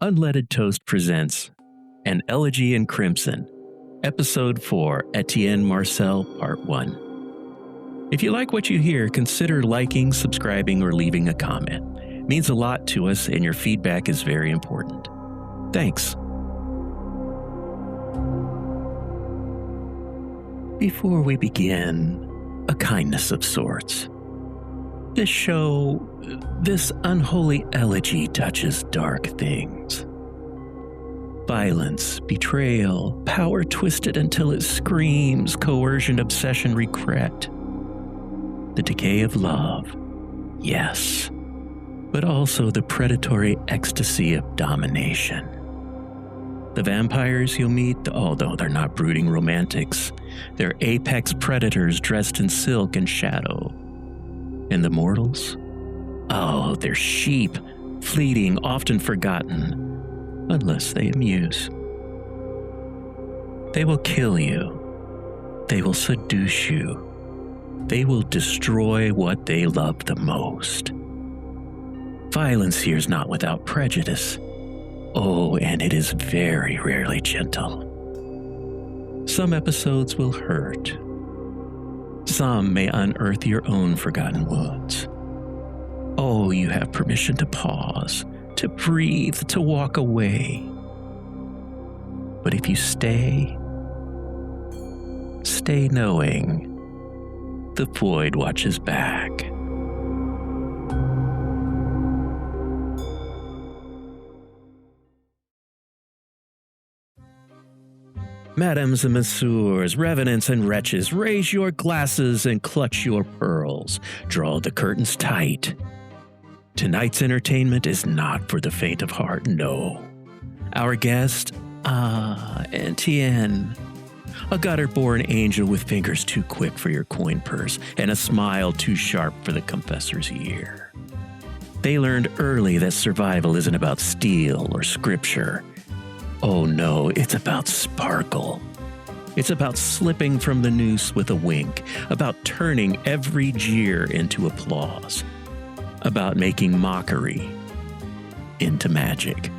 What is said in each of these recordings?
Unleaded Toast presents An Elegy in Crimson, Episode 4, Etienne Marcelle, Part 1. If you like what you hear, consider liking, subscribing, or leaving a comment. It means a lot to us, and your feedback is very important. Thanks. Before we begin, a kindness of sorts. This show, this unholy elegy touches dark things. Violence, betrayal, power twisted until it screams, coercion, obsession, regret. The decay of love, yes, but also the predatory ecstasy of domination. The vampires you'll meet, although they're not brooding romantics, they're apex predators dressed in silk and shadow. And the mortals? Oh, they're sheep, fleeting, often forgotten, unless they amuse. They will kill you. They will seduce you. They will destroy what they love the most. Violence here is not without prejudice. Oh, and it is very rarely gentle. Some episodes will hurt. Some may unearth your own forgotten wounds. Oh, you have permission to pause, to breathe, to walk away. But if you stay knowing the void watches back. Madams and messieurs, revenants and wretches, raise your glasses and clutch your pearls. Draw the curtains tight. Tonight's entertainment is not for the faint of heart, no. Our guest, Etienne, a gutter-born angel with fingers too quick for your coin purse and a smile too sharp for the confessor's ear. They learned early that survival isn't about steel or scripture. Oh no, it's about sparkle. It's about slipping from the noose with a wink, about turning every jeer into applause, about making mockery into magic.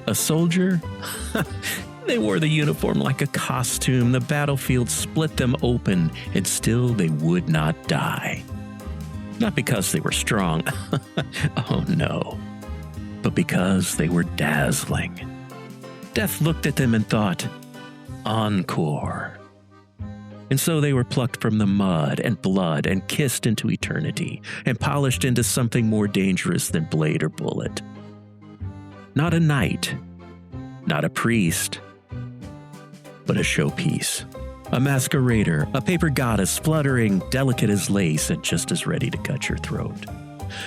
A soldier? They wore the uniform like a costume. The battlefield split them open, and still they would not die. Not because they were strong, oh no, but because they were dazzling. Death looked at them and thought, encore. And so they were plucked from the mud and blood and kissed into eternity and polished into something more dangerous than blade or bullet. Not a knight, not a priest, but a showpiece, a masquerader, a paper goddess fluttering, delicate as lace and just as ready to cut your throat.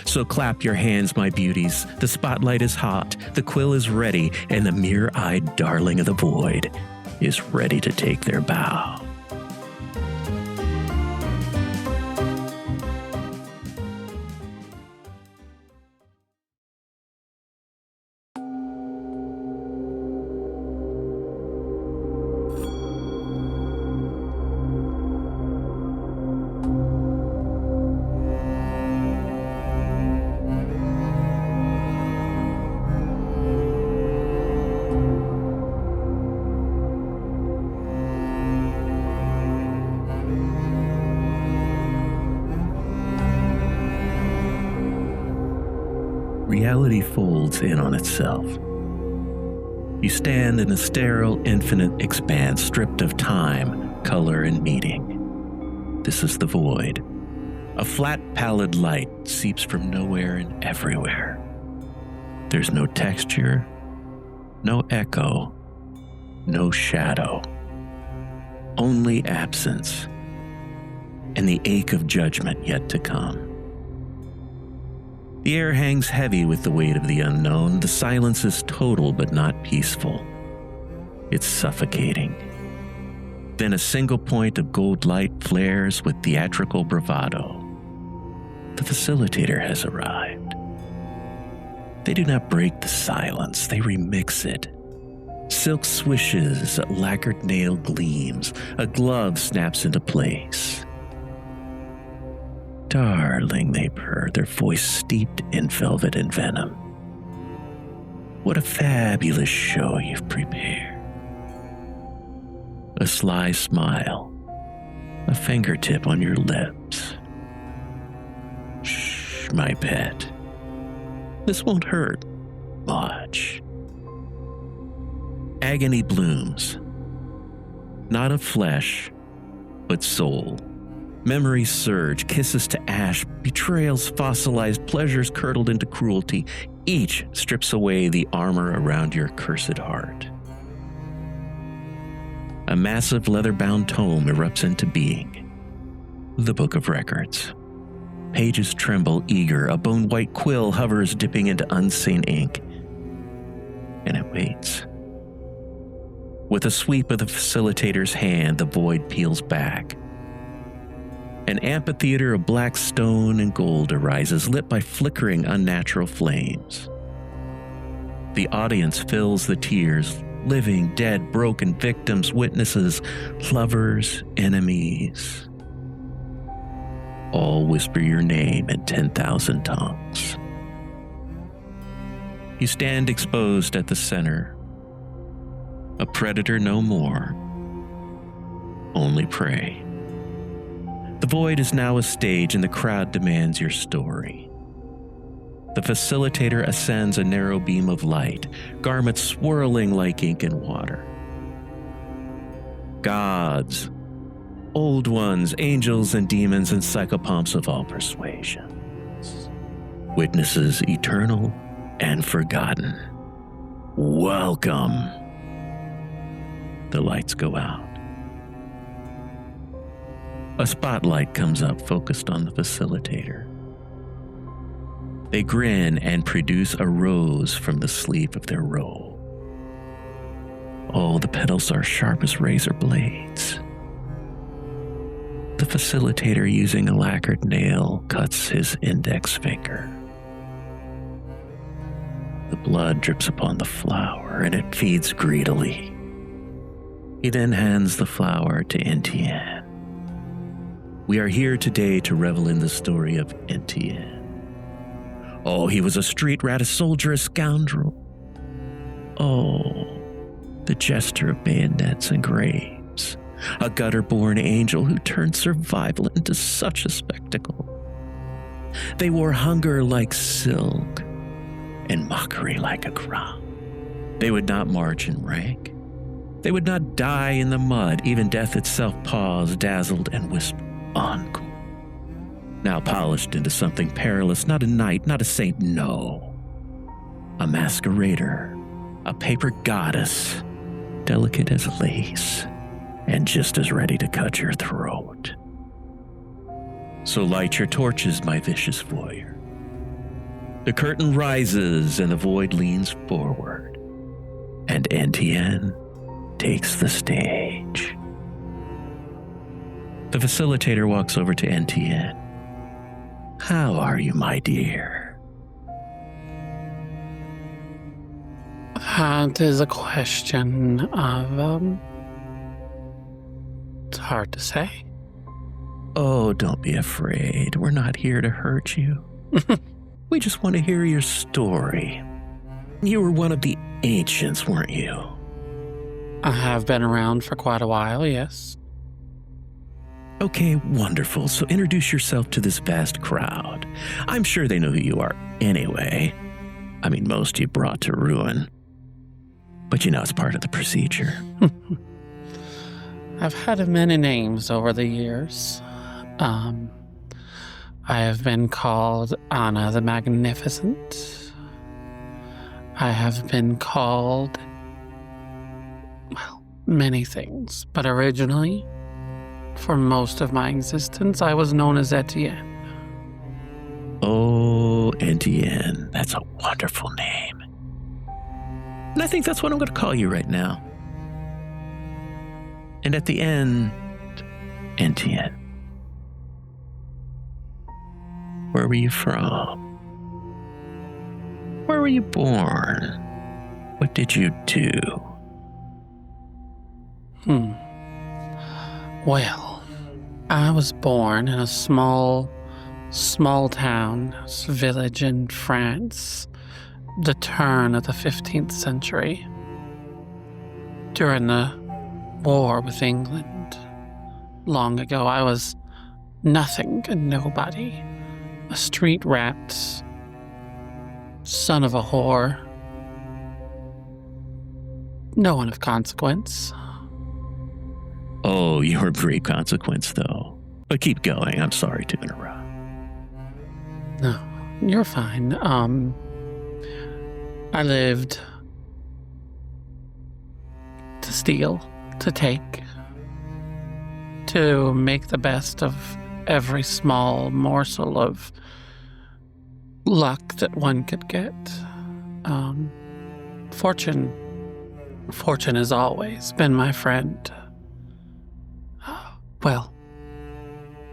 So clap your hands, my beauties. The spotlight is hot, the quill is ready, and the mere-eyed darling of the void is ready to take their bow. Reality folds in on itself. You stand in a sterile, infinite expanse stripped of time, color, and meaning. This is the void. A flat, pallid light seeps from nowhere and everywhere. There's no texture, no echo, no shadow. Only absence, and the ache of judgment yet to come. The air hangs heavy with the weight of the unknown. The silence is total but not peaceful. It's suffocating. Then a single point of gold light flares with theatrical bravado. The facilitator has arrived. They do not break the silence, they remix it. Silk swishes, lacquered nail gleams, a glove snaps into place. Darling, they purr, their voice steeped in velvet and venom. What a fabulous show you've prepared. A sly smile, a fingertip on your lips. Shh, my pet. This won't hurt much. Agony blooms, not of flesh, but soul. Memories surge, kisses to ash, betrayals fossilized, pleasures curdled into cruelty. Each strips away the armor around your cursed heart. A massive leather-bound tome erupts into being. The Book of Records. Pages tremble, eager. A bone-white quill hovers, dipping into unseen ink. And it waits. With a sweep of the facilitator's hand, the void peels back. An amphitheater of black stone and gold arises, lit by flickering, unnatural flames. The audience fills the tiers, living, dead, broken victims, witnesses, lovers, enemies. All whisper your name in 10,000 tongues. You stand exposed at the center. A predator no more, only prey. The void is now a stage and the crowd demands your story. The facilitator ascends a narrow beam of light, garments swirling like ink and water. Gods, old ones, angels and demons and psychopomps of all persuasions. Witnesses eternal and forgotten. Welcome. The lights go out. A spotlight comes up, focused on the facilitator. They grin and produce a rose from the sleeve of their robe. Oh, the petals are sharp as razor blades. The facilitator, using a lacquered nail, cuts his index finger. The blood drips upon the flower, and it feeds greedily. He then hands the flower to Etienne. We are here today to revel in the story of Etienne. Oh, he was a street rat, a soldier, a scoundrel. Oh, the jester of bayonets and graves, a gutter-born angel who turned survival into such a spectacle. They wore hunger like silk and mockery like a crown. They would not march in rank. They would not die in the mud. Even death itself paused, dazzled, and whispered, "Encore." Now polished into something perilous, not a knight, not a saint, no. A masquerader, a paper goddess, delicate as lace, and just as ready to cut your throat. So light your torches, my vicious voyeur. The curtain rises and the void leans forward, and Etienne takes the stage. The facilitator walks over to Etienne. How are you, my dear? That is a question of, it's hard to say. Oh, don't be afraid. We're not here to hurt you. We just want to hear your story. You were one of the ancients, weren't you? I have been around for quite a while, yes. Okay, wonderful. So introduce yourself to this vast crowd. I'm sure they know who you are anyway. I mean, most you brought to ruin. But you know, it's part of the procedure. I've had many names over the years. I have been called Anna the Magnificent. I have been called, well, many things. But originally, for most of my existence, I was known as Etienne. Oh, Etienne. That's a wonderful name. And I think that's what I'm going to call you right now. And at the end, Etienne. Where were you from? Where were you born? What did you do? Well, I was born in a small town, village in France, the turn of the 15th century, during the war with England. Long ago, I was nothing and nobody, a street rat, son of a whore, no one of consequence. Oh, you're of great consequence, though. But keep going. I'm sorry to interrupt. No, you're fine. I lived to steal, to take, to make the best of every small morsel of luck that one could get. Fortune has always been my friend. Well,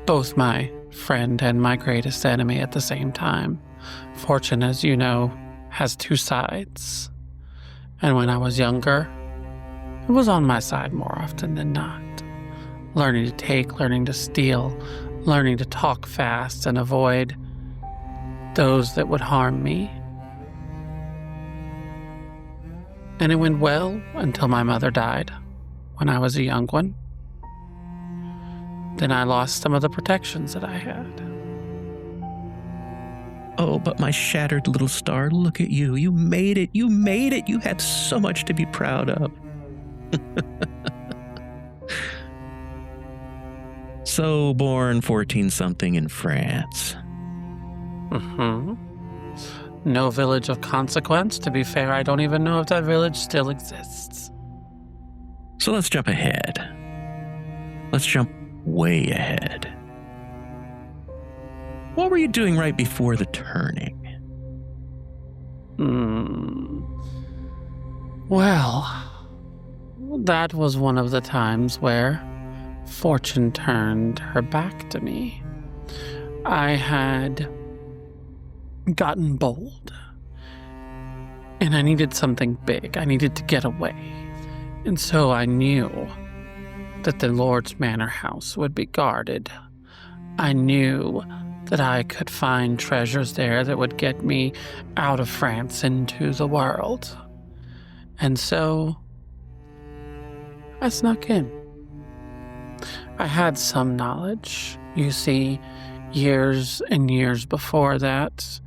both my friend and my greatest enemy at the same time. Fortune, as you know, has two sides. And when I was younger, it was on my side more often than not. Learning to take, learning to steal, learning to talk fast and avoid those that would harm me. And it went well until my mother died when I was a young one. Then I lost some of the protections that I had. Oh, but my shattered little star, look at you. You made it. You made it. You had so much to be proud of. So, born 14-something in France. No village of consequence. To be fair, I don't even know if that village still exists. So let's jump ahead. Let's jump way ahead. What were you doing right before the turning? Well, that was one of the times where Fortune turned her back to me. I had gotten bold, and I needed something big. I needed to get away. And so I knew that the Lord's Manor House would be guarded. I knew that I could find treasures there that would get me out of France into the world. And so I snuck in. I had some knowledge. You see, years and years before that,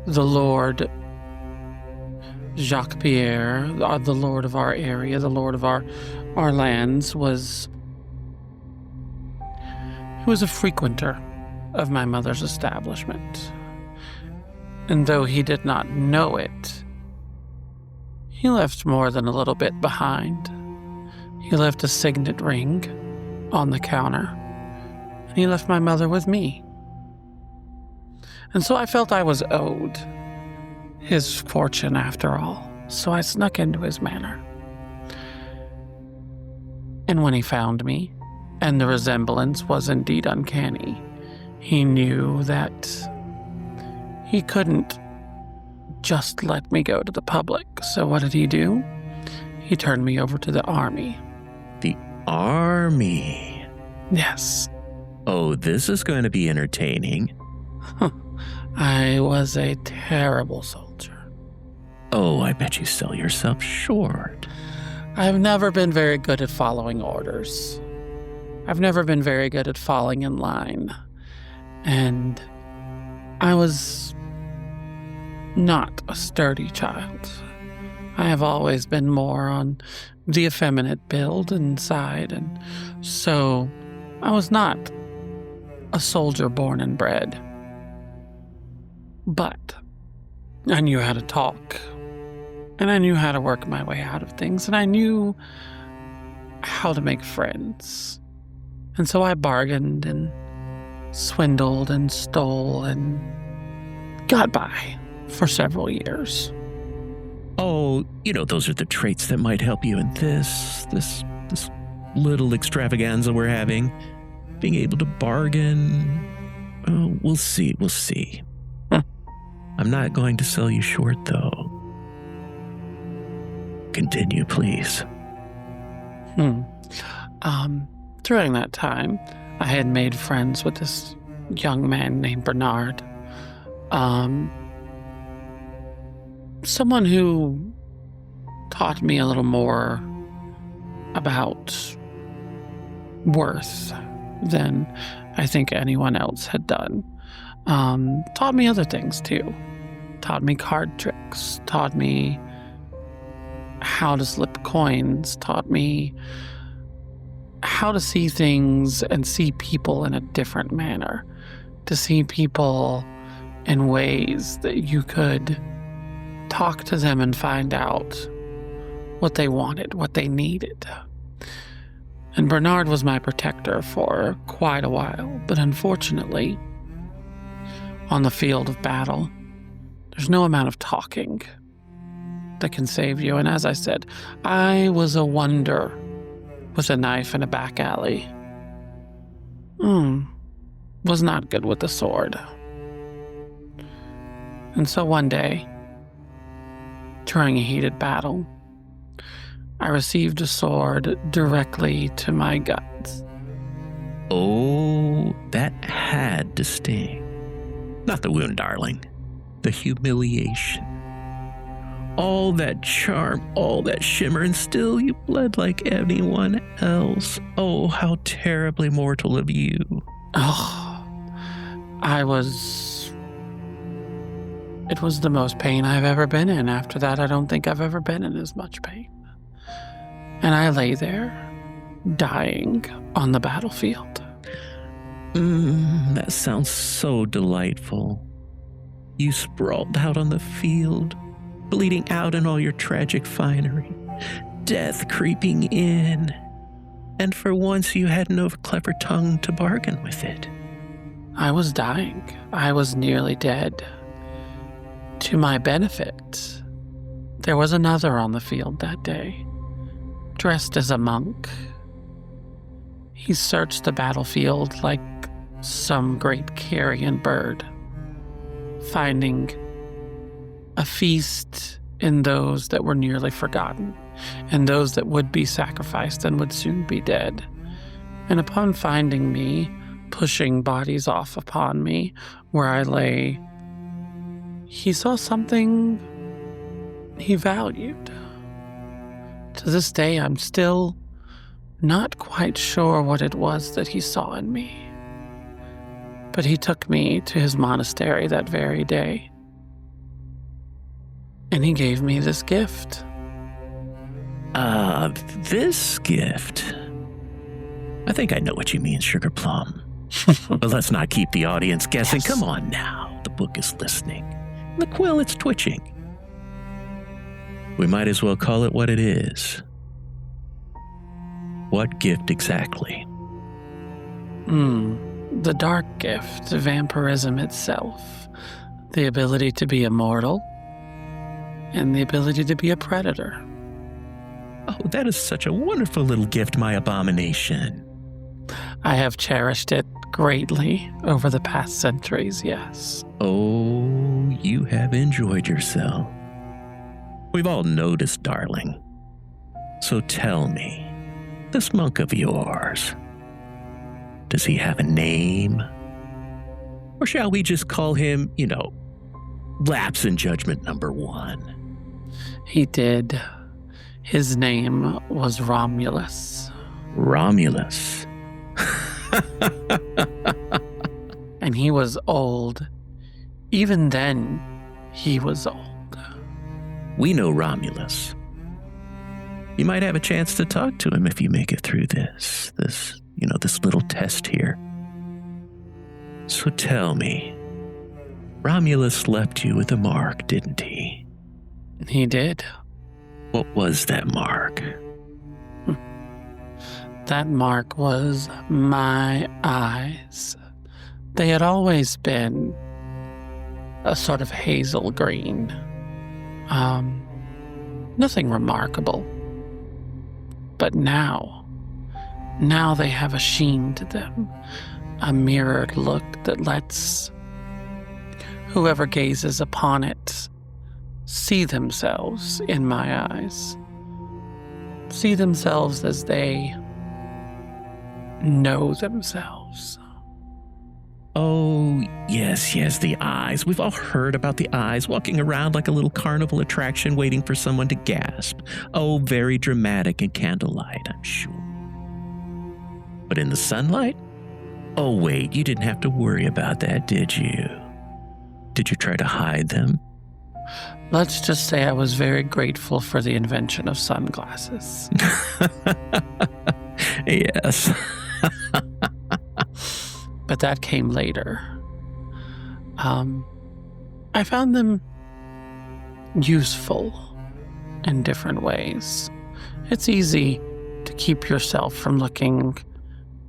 the Lord Jacques Pierre, the Lord of our area, the Lord of our lands, was a frequenter of my mother's establishment. And though he did not know it, he left more than a little bit behind. He left a signet ring on the counter, and he left my mother with me. And so I felt I was owed his fortune after all, so I snuck into his manor. And when he found me, and the resemblance was indeed uncanny, he knew that he couldn't just let me go to the public. So what did he do? He turned me over to the army. The army? Yes. Oh, this is going to be entertaining. I was a terrible soldier. Oh, I bet you sell yourself short. I've never been very good at following orders. I've never been very good at falling in line. And I was not a sturdy child. I have always been more on the effeminate build and side, and so I was not a soldier born and bred. But I knew how to talk, and I knew how to work my way out of things, and I knew how to make friends. And so I bargained and swindled and stole and got by for several years. Oh, those are the traits that might help you in this little extravaganza we're having. Being able to bargain. Oh, we'll see. I'm not going to sell you short, though. Continue, please. During that time, I had made friends with this young man named Bernard. someone who taught me a little more about worth than I think anyone else had done. Taught me other things too. Taught me card tricks, taught me how to slip coins, taught me how to see things and see people in a different manner, to see people in ways that you could talk to them and find out what they wanted, what they needed. And Bernard was my protector for quite a while, but unfortunately, on the field of battle, there's no amount of talking that can save you. And as I said, I was a wonder with a knife in a back alley. Was not good with the sword. And so one day, during a heated battle, I received a sword directly to my guts. Oh, that had to sting. Not the wound, darling. The humiliation. All that charm, all that shimmer, and still you bled like anyone else. Oh, how terribly mortal of you. Oh, it was the most pain I've ever been in. After that, I don't think I've ever been in as much pain. And I lay there, dying on the battlefield. That sounds so delightful. You sprawled out on the field, bleeding out in all your tragic finery, death creeping in, and for once you had no clever tongue to bargain with it. I was dying. I was nearly dead. To my benefit, there was another on the field that day, dressed as a monk. He searched the battlefield like some great carrion bird, finding a feast in those that were nearly forgotten, and those that would be sacrificed and would soon be dead. And upon finding me, pushing bodies off upon me where I lay, he saw something he valued. To this day, I'm still not quite sure what it was that he saw in me. But he took me to his monastery that very day, and he gave me this gift. This gift? I think I know what you mean, Sugar Plum. But let's not keep the audience guessing. Yes. Come on now, the book is listening. The quill, it's twitching. We might as well call it what it is. What gift exactly? The dark gift, vampirism itself. The ability to be immortal, and the ability to be a predator. Oh, that is such a wonderful little gift, my abomination. I have cherished it greatly over the past centuries, yes. Oh, you have enjoyed yourself. We've all noticed, darling. So tell me, this monk of yours, does he have a name? Or shall we just call him, lapse in judgment number 1? He did. His name was Romulus. Romulus. And he was old. Even then, he was old. We know Romulus. You might have a chance to talk to him if you make it through this little test here. So tell me, Romulus left you with a mark, didn't he? He did. What was that mark? That mark was my eyes. They had always been a sort of hazel green. Nothing remarkable. But now they have a sheen to them, a mirrored look that lets whoever gazes upon it see themselves in my eyes. See themselves as they know themselves. Oh, yes, the eyes. We've all heard about the eyes, walking around like a little carnival attraction waiting for someone to gasp. Oh, very dramatic in candlelight, I'm sure. But in the sunlight? Oh, wait, you didn't have to worry about that, did you? Did you try to hide them? Let's just say I was very grateful for the invention of sunglasses. Yes. But that came later. I found them useful in different ways. It's easy to keep yourself from looking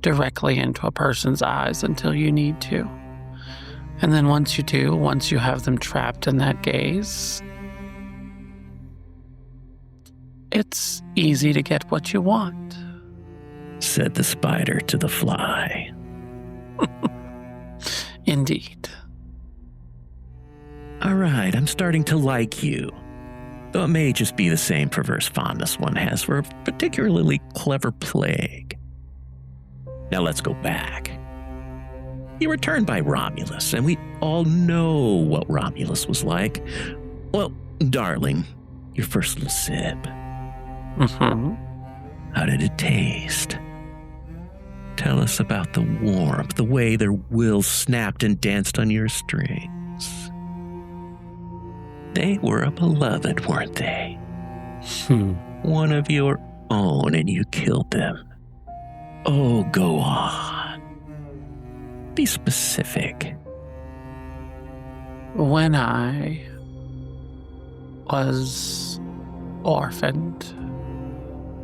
directly into a person's eyes until you need to. And then once you do, once you have them trapped in that gaze, it's easy to get what you want, said the spider to the fly. Indeed. All right, I'm starting to like you. Though it may just be the same perverse fondness one has for a particularly clever plague. Now let's go back. You were turned by Romulus, and we all know what Romulus was like. Well, darling, your first little sip. Mm-hmm. How did it taste? Tell us about the warmth, the way their wills snapped and danced on your strings. They were a beloved, weren't they? One of your own, and you killed them. Oh, go on. Be specific. When I was orphaned,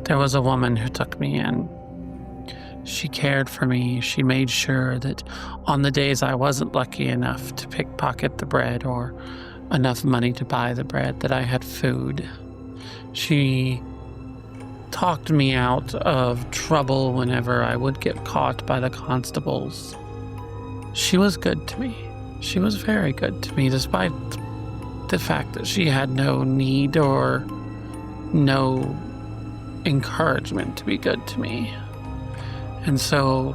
there was a woman who took me in. She cared for me. She made sure that on the days I wasn't lucky enough to pickpocket the bread or enough money to buy the bread, that I had food. She talked me out of trouble whenever I would get caught by the constables. She was good to me. She was very good to me, despite the fact that she had no need or no encouragement to be good to me. And so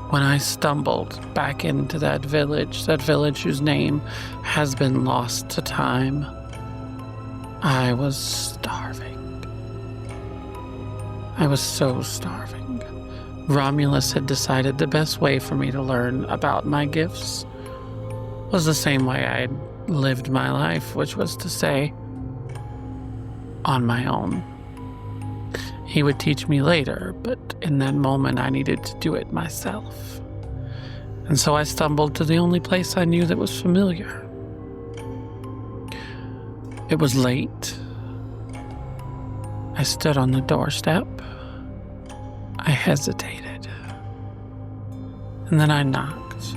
when I stumbled back into that village whose name has been lost to time, I was starving. I was so starving. Romulus had decided the best way for me to learn about my gifts was the same way I'd lived my life, which was to say, on my own. He would teach me later, but in that moment I needed to do it myself. And so I stumbled to the only place I knew that was familiar. It was late. I stood on the doorstep. I hesitated. And then I knocked.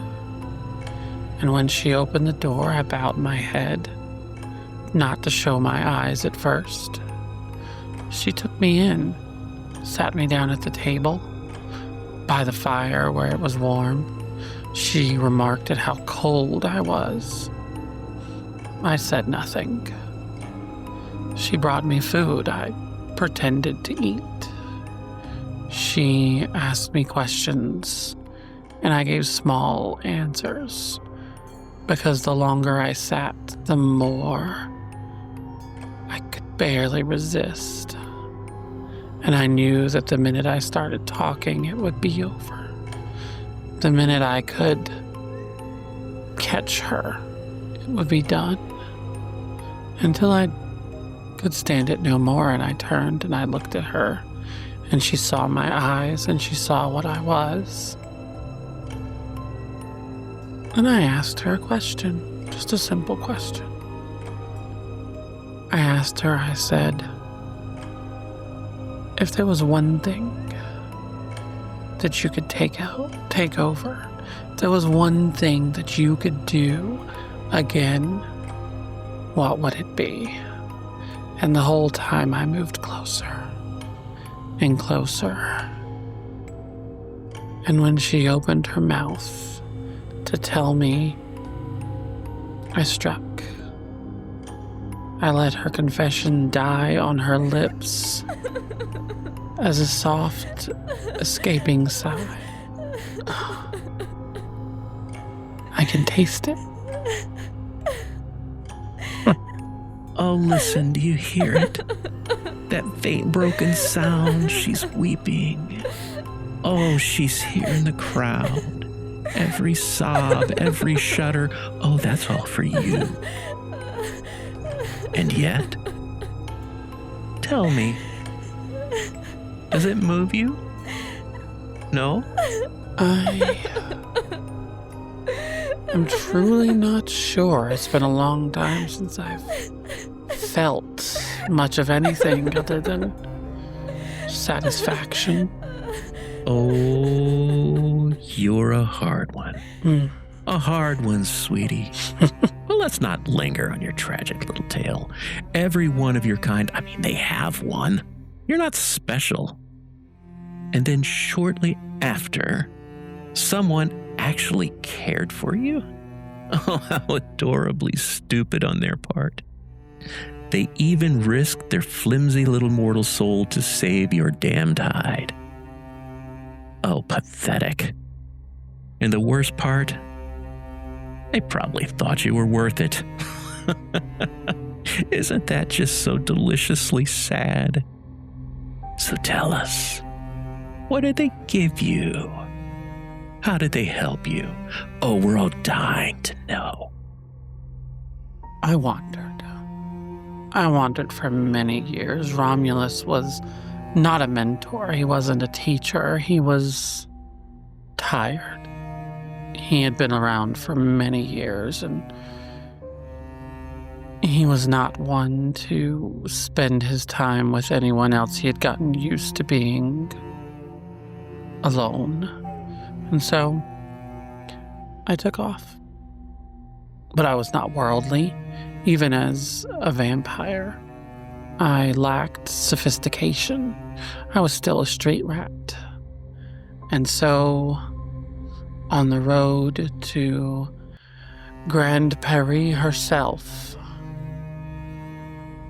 And when she opened the door, I bowed my head, not to show my eyes at first. She took me in, sat me down at the table, by the fire where it was warm. She remarked at how cold I was. I said nothing. She brought me food. I pretended to eat. She asked me questions, and I gave small answers, because the longer I sat, the more I could barely resist. And I knew that the minute I started talking, it would be over. The minute I could catch her, it would be done. Until I could stand it no more, and I turned and I looked at her, and she saw my eyes, and she saw what I was. And I asked her a question, just a simple question. I asked her, I said, if there was one thing that you could take over, if there was one thing that you could do again, what would it be? And the whole time I moved closer and closer. And when she opened her mouth to tell me, I struck. I let her confession die on her lips as a soft, escaping sigh. can taste it. Oh, listen, do you hear it? That faint broken sound, she's weeping. Oh, she's here in the crowd. Every sob, every shudder, oh, that's all for you. And yet, tell me, does it move you? No? I'm truly not sure. It's been a long time since I've felt much of anything other than satisfaction. Oh, you're a hard one. A hard one, sweetie. Well, let's not linger on your tragic little tale. Every one of your kind, I mean, they have one. You're not special. And then shortly after, someone actually cared for you? Oh, how adorably stupid on their part. They even risked their flimsy little mortal soul to save your damned hide. Oh, pathetic. And the worst part, they probably thought you were worth it. Isn't that just so deliciously sad? So tell us, what did they give you? How did they help you? Oh, we're all dying to know. I wandered for many years. Romulus was not a mentor. He wasn't a teacher. He was tired. He had been around for many years, and he was not one to spend his time with anyone else. He had gotten used to being alone. And so I took off. But I was not worldly, even as a vampire. I lacked sophistication. I was still a street rat. And so, on the road to Grand Paris herself,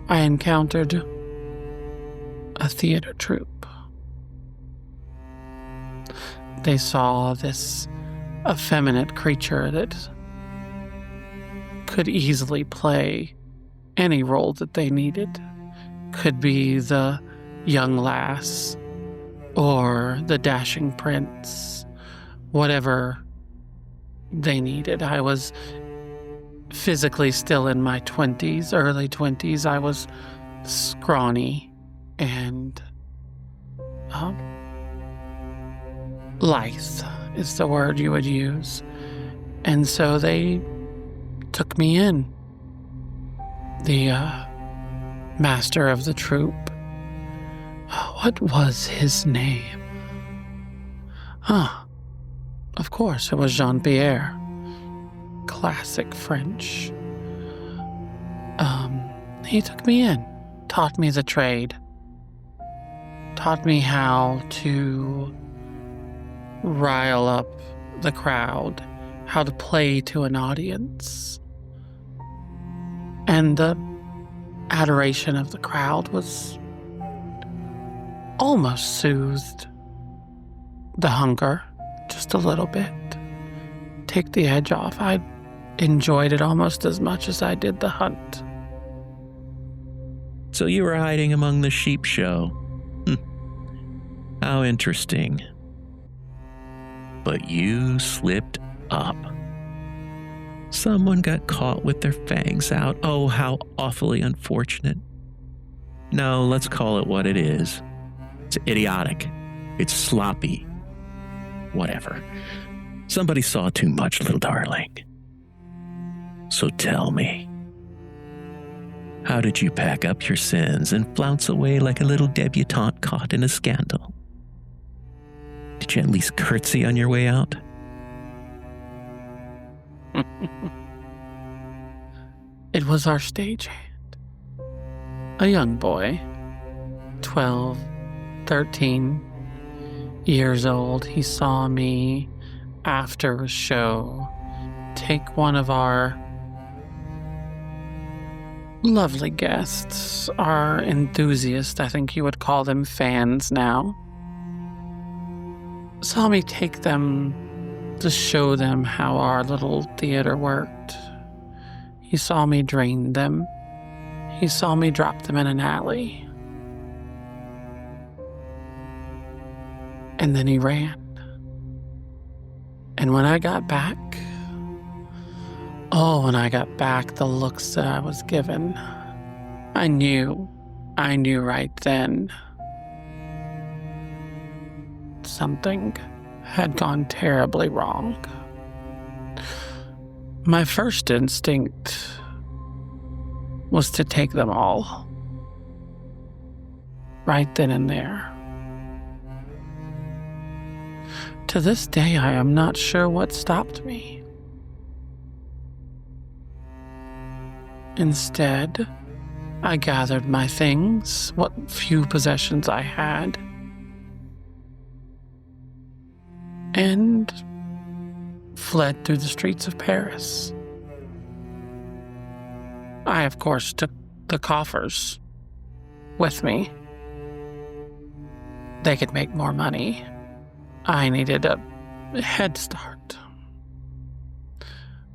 I encountered a theater troupe. They saw this effeminate creature that could easily play any role that they needed. Could be the young lass or the dashing prince, whatever they needed. I was physically still in my 20s, early 20s. I was scrawny and lithe is the word you would use. And so they took me in. The master of the troupe. What was his name? Of course, it was Jean-Pierre. Classic French. He took me in, taught me the trade, taught me how to rile up the crowd, how to play to an audience. And the adoration of the crowd was almost soothed the hunger just a little bit. Take the edge off. I enjoyed it almost as much as I did the hunt. So you were hiding among the sheep show. How interesting. But you slipped up. Someone got caught with their fangs out. Oh, how awfully unfortunate. No, let's call it what it is. It's idiotic. It's sloppy. Whatever. Somebody saw too much, little darling. So tell me, how did you pack up your sins and flounce away like a little debutante caught in a scandal? Did you at least curtsy on your way out? It was our stagehand. A young boy, 12, 13 years old. He saw me after a show take one of our lovely guests, our enthusiasts, I think you would call them fans now. Saw me take them to show them how our little theater worked. He saw me drain them. He saw me drop them in an alley. And then he ran. And when I got back, the looks that I was given, I knew right then something had gone terribly wrong. My first instinct was to take them all, right then and there. To this day, I am not sure what stopped me. Instead, I gathered my things, what few possessions I had, and fled through the streets of Paris. I, of course, took the coffers with me. They could make more money. I needed a head start.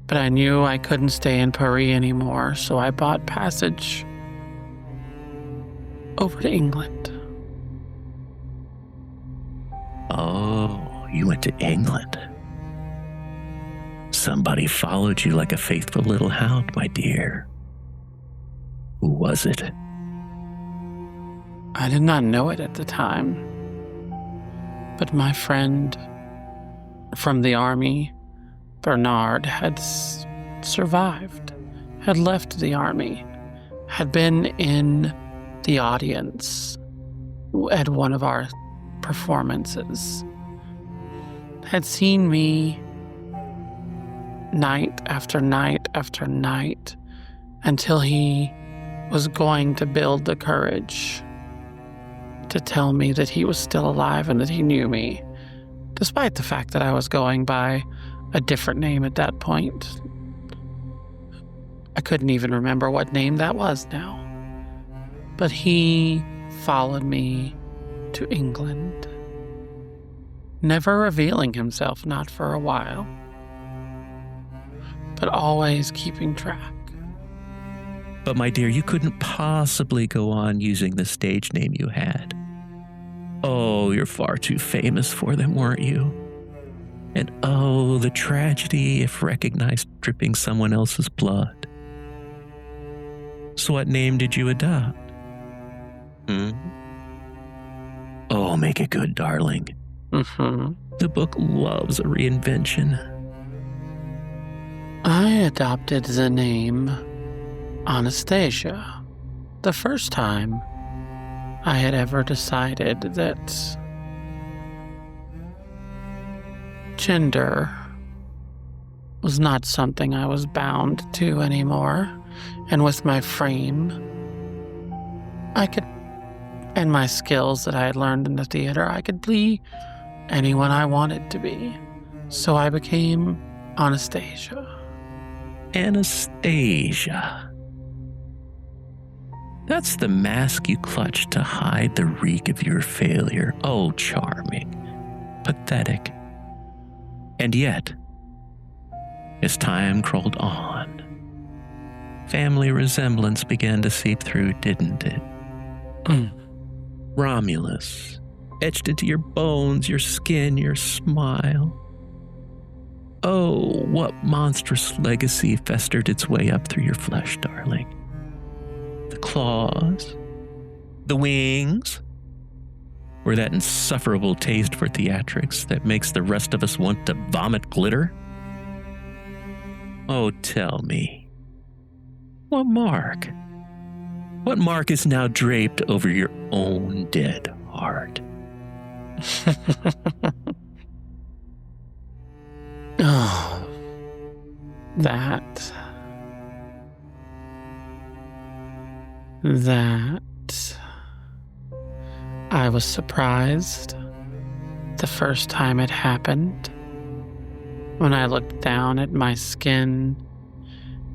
But I knew I couldn't stay in Paris anymore, so I bought passage over to England. Oh, you went to England. Somebody followed you like a faithful little hound, my dear. Who was it? I did not know it at the time, but my friend from the army, Bernard, had survived, had left the army, had been in the audience at one of our performances, had seen me night after night after night until he was going to build the courage to tell me that he was still alive and that he knew me, despite the fact that I was going by a different name at that point. I couldn't even remember what name that was now. But he followed me to England, never revealing himself, not for a while, but always keeping track. But my dear, you couldn't possibly go on using the stage name you had. Oh, you're far too famous for them, weren't you? And oh, the tragedy if recognized dripping someone else's blood. So what name did you adopt? Oh, make it good, darling. The book loves a reinvention. I adopted the name Anastasia the first time I had ever decided that gender was not something I was bound to anymore, and with my frame, and my skills that I had learned in the theater, I could be anyone I wanted to be. So I became Anastasia. Anastasia. That's the mask you clutch to hide the reek of your failure. Oh, charming. Pathetic. And yet, as time crawled on, family resemblance began to seep through, didn't it? Romulus, etched into your bones, your skin, your smile. Oh, what monstrous legacy festered its way up through your flesh, darling. The claws, the wings, or that insufferable taste for theatrics that makes the rest of us want to vomit glitter? Oh, tell me, what mark? What mark is now draped over your own dead heart? Oh, that I was surprised the first time it happened when I looked down at my skin,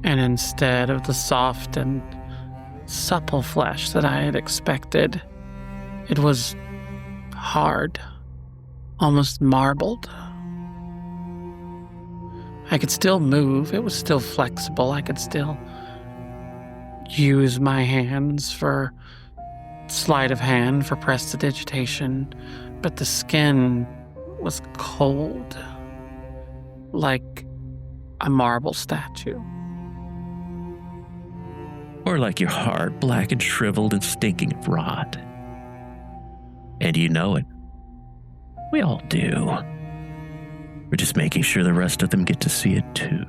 and instead of the soft and supple flesh that I had expected, it was hard, almost marbled. I could still move. It was still flexible. I could still use my hands for sleight of hand, for prestidigitation, but the skin was cold, like a marble statue. Or like your heart, black and shriveled and stinking of rot. And you know it. We all do. We're just making sure the rest of them get to see it too.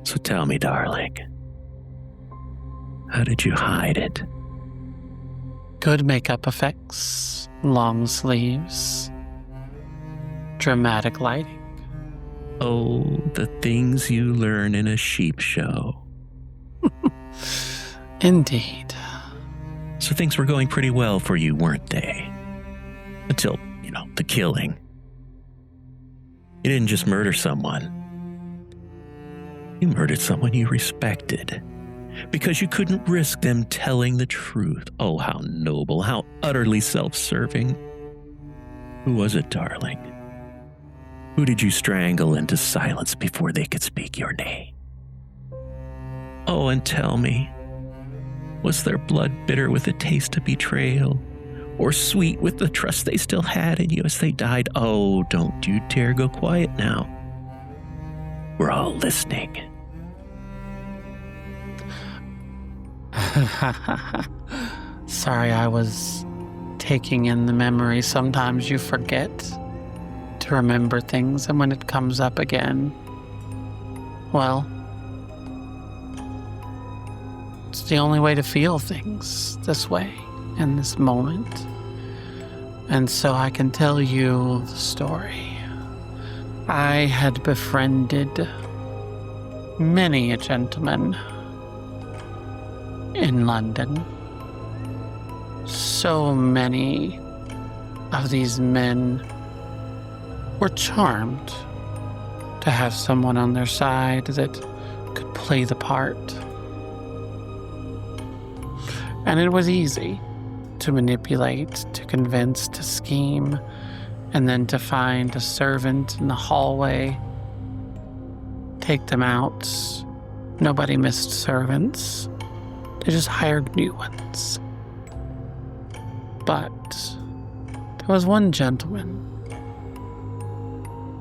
So tell me, darling, how did you hide it? Good makeup effects, long sleeves, dramatic lighting. Oh, the things you learn in a sheep show. Indeed. So things were going pretty well for you, weren't they? Until, the killing. You didn't just murder someone. You murdered someone you respected. Because you couldn't risk them telling the truth. Oh, how noble, how utterly self-serving. Who was it, darling? Who did you strangle into silence before they could speak your name? Oh, and tell me, was their blood bitter with the taste of betrayal? Or sweet with the trust they still had in you as they died? Oh, don't you dare go quiet now. We're all listening. Sorry, I was taking in the memory. Sometimes you forget to remember things, and when it comes up again, well, it's the only way to feel things this way, in this moment. And so I can tell you the story. I had befriended many a gentleman in London. So many of these men were charmed to have someone on their side that could play the part. And it was easy to manipulate, to convince, to scheme, and then to find a servant in the hallway, take them out. Nobody missed servants. They just hired new ones. But there was one gentleman.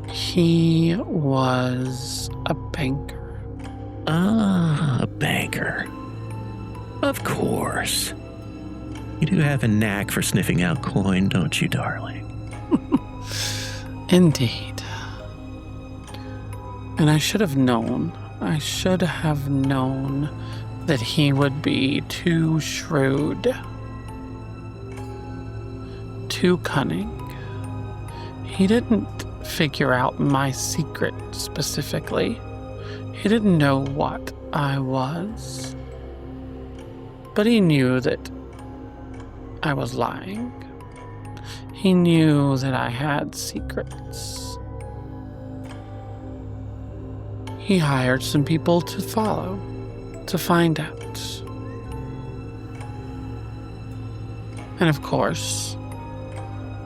He was a banker. Ah, a banker. Of course. You do have a knack for sniffing out coin, don't you, darling? Indeed. And I should have known that he would be too shrewd, too cunning. He didn't figure out my secret specifically. He didn't know what I was. But he knew that I was lying. He knew that I had secrets. He hired some people to follow, to find out. And of course,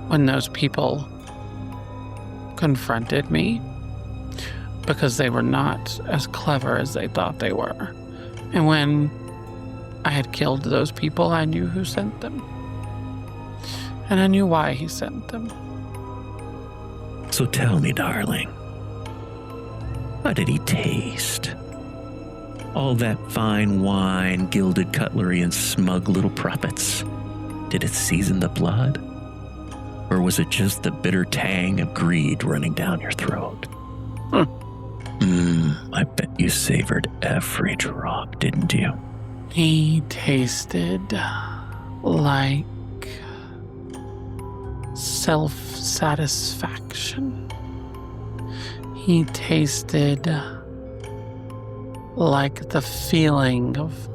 when those people confronted me, because they were not as clever as they thought they were, and when I had killed those people, I knew who sent them. And I knew why he sent them. So tell me, darling, how did he taste? All that fine wine, gilded cutlery, and smug little profits. Did it season the blood? Or was it just the bitter tang of greed running down your throat? I bet you savored every drop, didn't you? He tasted like self-satisfaction. He tasted like the feeling of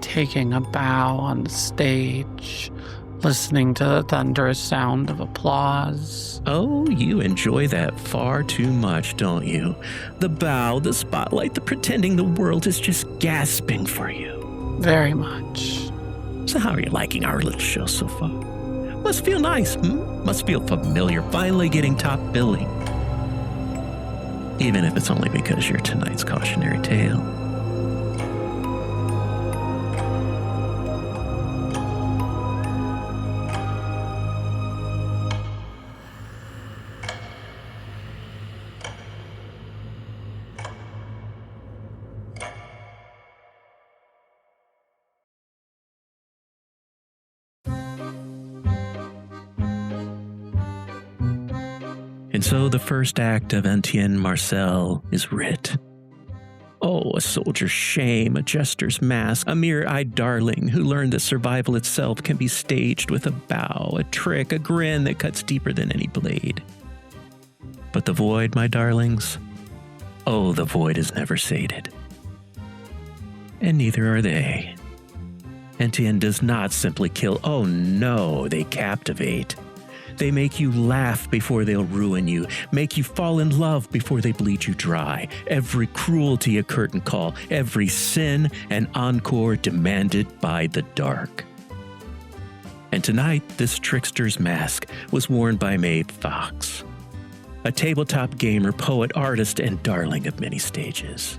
taking a bow on the stage, listening to the thunderous sound of applause. Oh, you enjoy that far too much, don't you? The bow, the spotlight, the pretending the world is just gasping for you. Very much. So how are you liking our little show so far? Must feel nice, Must feel familiar, finally getting top billing. even if it's only because you're tonight's cautionary tale. And so the first act of Etienne Marcelle is writ. Oh, a soldier's shame, a jester's mask, a mere-eyed darling who learned that survival itself can be staged with a bow, a trick, a grin that cuts deeper than any blade. But the void, my darlings? Oh, the void is never sated. And neither are they. Etienne does not simply kill. Oh no, they captivate. They make you laugh before they'll ruin you, make you fall in love before they bleed you dry. Every cruelty a curtain call, every sin an encore demanded by the dark. And tonight, this trickster's mask was worn by Maeve Fox, a tabletop gamer, poet, artist, and darling of many stages.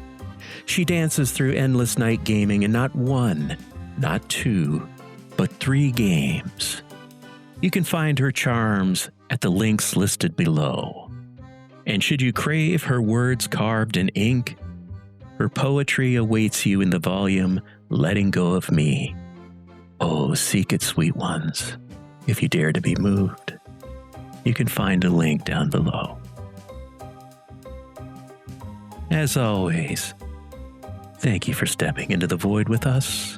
She dances through endless night gaming in not one, not two, but 3 games. You can find her charms at the links listed below. And should you crave her words carved in ink, her poetry awaits you in the volume Letting Go of Me. Oh, seek it, sweet ones. If you dare to be moved, you can find a link down below. As always, thank you for stepping into the void with us.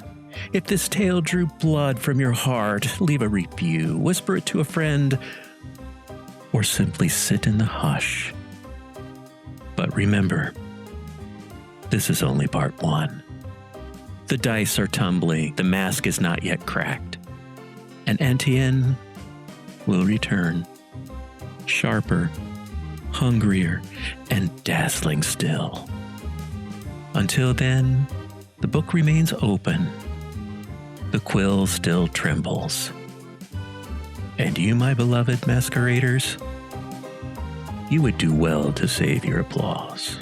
If this tale drew blood from your heart, leave a review, whisper it to a friend, or simply sit in the hush. But remember, this is only part 1. The dice are tumbling, the mask is not yet cracked, and Etienne will return, sharper, hungrier, and dazzling still. Until then, the book remains open. The quill still trembles. And you, my beloved masqueraders, you would do well to save your applause.